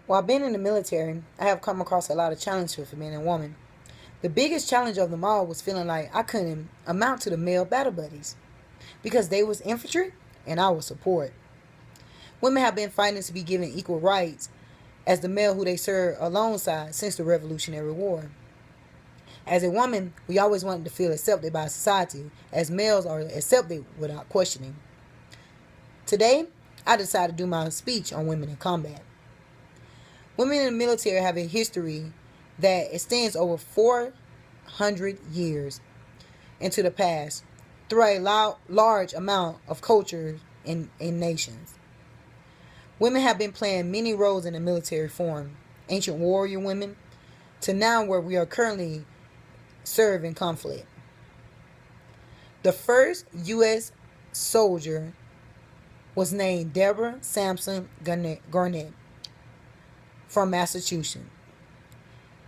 While being in the military, I have come across a lot of challenges for men and women. The biggest challenge of them all was feeling like I couldn't amount to the male battle buddies because they was infantry and I was support. Women have been fighting to be given equal rights as the male who they serve alongside since the Revolutionary War. As a woman, we always wanted to feel accepted by society as males are accepted without questioning. Today, I decided to do my speech on women in combat. Women in the military have a history that extends over 400 years into the past through a large amount of cultures and nations. Women have been playing many roles in the military from ancient warrior women to now where we are currently serve in conflict. The first U.S. soldier was named Deborah Sampson Garnett from Massachusetts.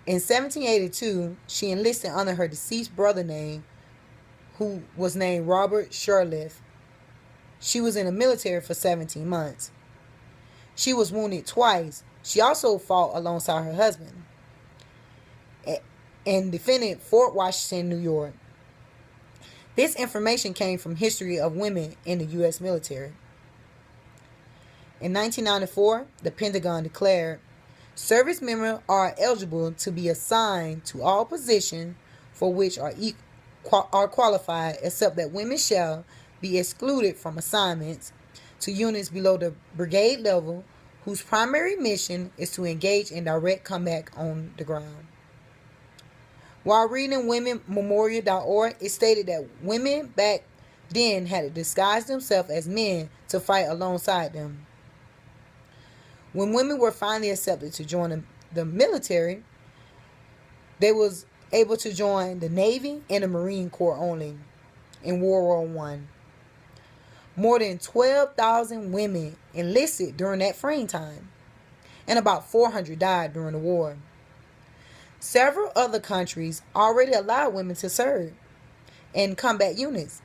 In 1782, she enlisted under her deceased brother name, who was named Robert Shirley. She was in the military for 17 months. She was wounded twice. She also fought alongside her husband and defended Fort Washington, New York. This information came from history of women in the U.S. military. In 1994, the Pentagon declared service members are eligible to be assigned to all positions for which are qualified, except that women shall be excluded from assignments to units below the brigade level whose primary mission is to engage in direct combat on the ground. While reading womenmemorial.org, it stated that women back then had to disguise themselves as men to fight alongside them. When women were finally accepted to join the military, they was able to join the Navy and the Marine Corps only in World War I. More than 12,000 women enlisted during that freeing time, and about 400 died during the war. Several other countries already allowed women to serve in combat units.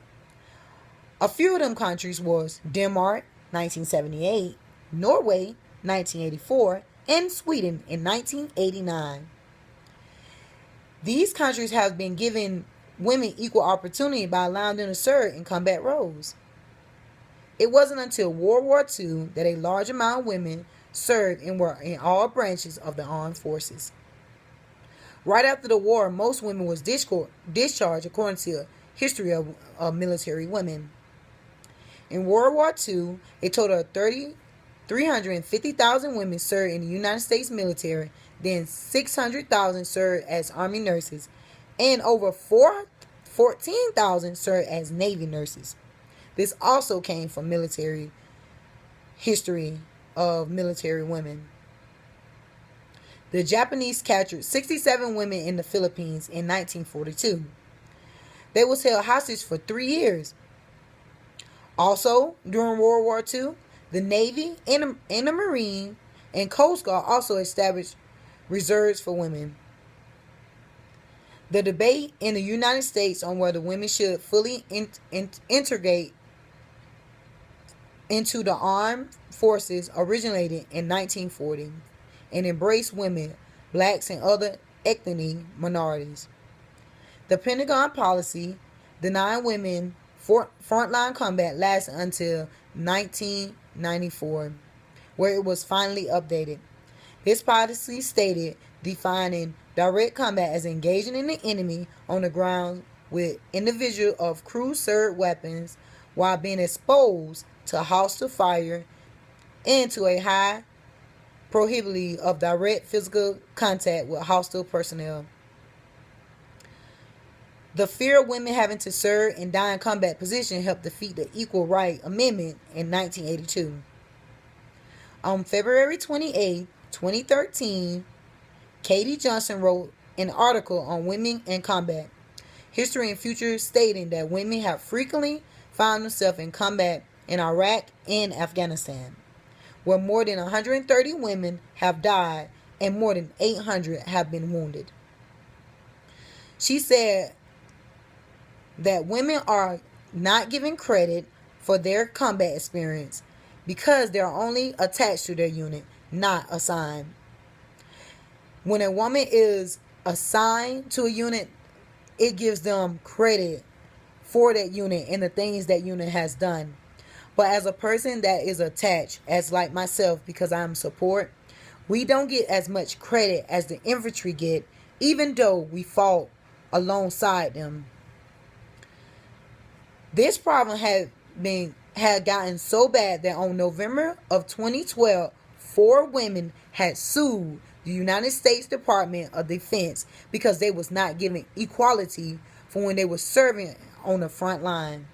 A few of them countries was Denmark, 1978, Norway, 1984, and Sweden in 1989. These countries have been giving women equal opportunity by allowing them to serve in combat roles. It wasn't until World War II that a large amount of women served and were in all branches of the armed forces. Right after the war, most women was discharged according to history of military women. In World War II, a total of 350,000 women served in the United States military, then 600,000 served as Army nurses, and over 14,000 served as Navy nurses. This also came from military history of military women. The Japanese captured 67 women in the Philippines in 1942. They was held hostage for 3 years. Also, during World War II, the Navy and the Marine and Coast Guard also established reserves for women. The debate in the United States on whether women should fully integrate into the armed forces originated in 1940 and embraced women, blacks, and other ethnic minorities. The Pentagon policy denying women frontline combat lasted until 1994, where it was finally updated. This policy stated defining direct combat as engaging in the enemy on the ground with individual of crew-served weapons while being exposed to hostile fire and to a high probability of direct physical contact with hostile personnel. The fear of women having to serve and die in combat position helped defeat the Equal Right Amendment in 1982. On February 28, 2013, Katie Johnson wrote an article on women in combat, history and future, stating that women have frequently found themselves in combat in Iraq and Afghanistan, where more than 130 women have died and more than 800 have been wounded. She said that women are not given credit for their combat experience because they are only attached to their unit, not assigned. When a woman is assigned to a unit, it gives them credit for that unit and the things that unit has done. But as a person that is attached, as like myself, because I'm support, we don't get as much credit as the infantry get, even though we fought alongside them. This problem had gotten so bad that on November of 2012, 4 women had sued the United States Department of Defense because they was not given equality for when they were serving on the front line.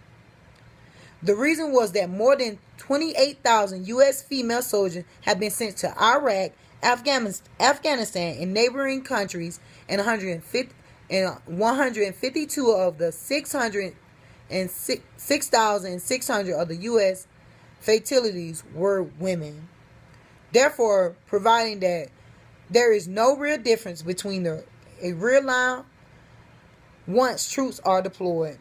The reason was that more than 28,000 U.S. female soldiers have been sent to Iraq, Afghanistan, and neighboring countries, and 152 of the 6,600 of the U.S. fatalities were women. Therefore, providing that there is no real difference between a real line once troops are deployed.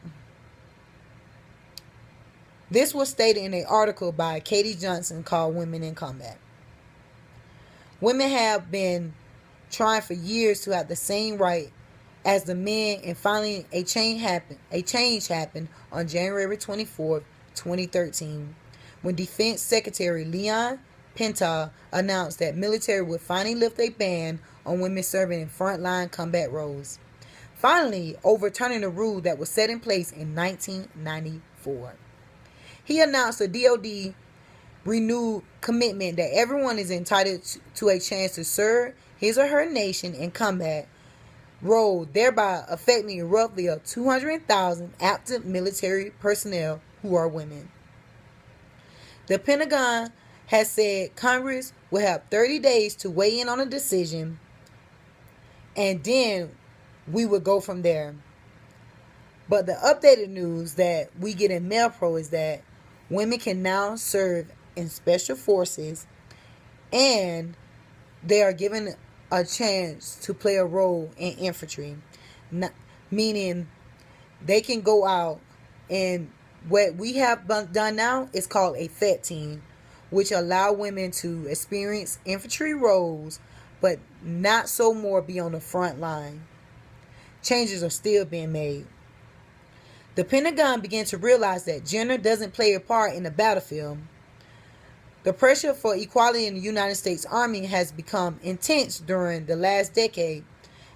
This was stated in an article by Katie Johnson called Women in Combat. Women have been trying for years to have the same right as the men, and finally a change happened on January 24, 2013, when Defense Secretary Leon Panetta announced that military would finally lift a ban on women serving in frontline combat roles, finally overturning a rule that was set in place in 1994. He announced a DoD renewed commitment that everyone is entitled to a chance to serve his or her nation in combat role, thereby affecting roughly 200,000 active military personnel who are women. The Pentagon has said Congress will have 30 days to weigh in on a decision, and then we would go from there. But the updated news that we get in MelPro is that women can now serve in special forces, and they are given a chance to play a role in infantry, meaning they can go out, and what we have done now is called a FET team, which allow women to experience infantry roles, but not so more be on the front line. Changes are still being made. The Pentagon began to realize that gender doesn't play a part in the battlefield. The pressure for equality in the United States Army has become intense during the last decade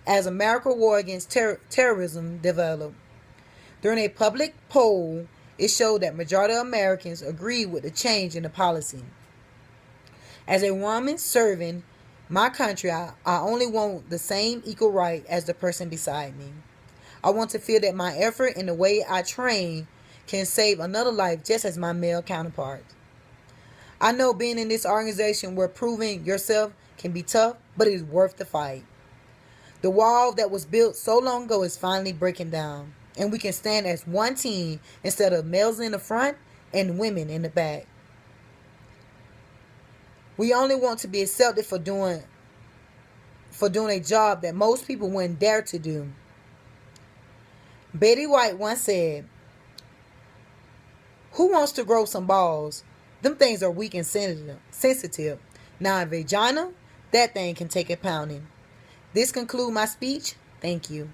as America's war against terrorism developed. During a public poll, it showed that majority of Americans agreed with the change in the policy. As a woman serving my country, I only want the same equal right as the person beside me. I want to feel that my effort and the way I train can save another life just as my male counterparts. I know being in this organization where proving yourself can be tough, but it is worth the fight. The wall that was built so long ago is finally breaking down, and we can stand as one team instead of males in the front and women in the back. We only want to be accepted for doing a job that most people wouldn't dare to do. Betty White once said, "Who wants to grow some balls? Them things are weak and sensitive. Now a vagina, that thing can take a pounding." This concludes my speech. Thank you.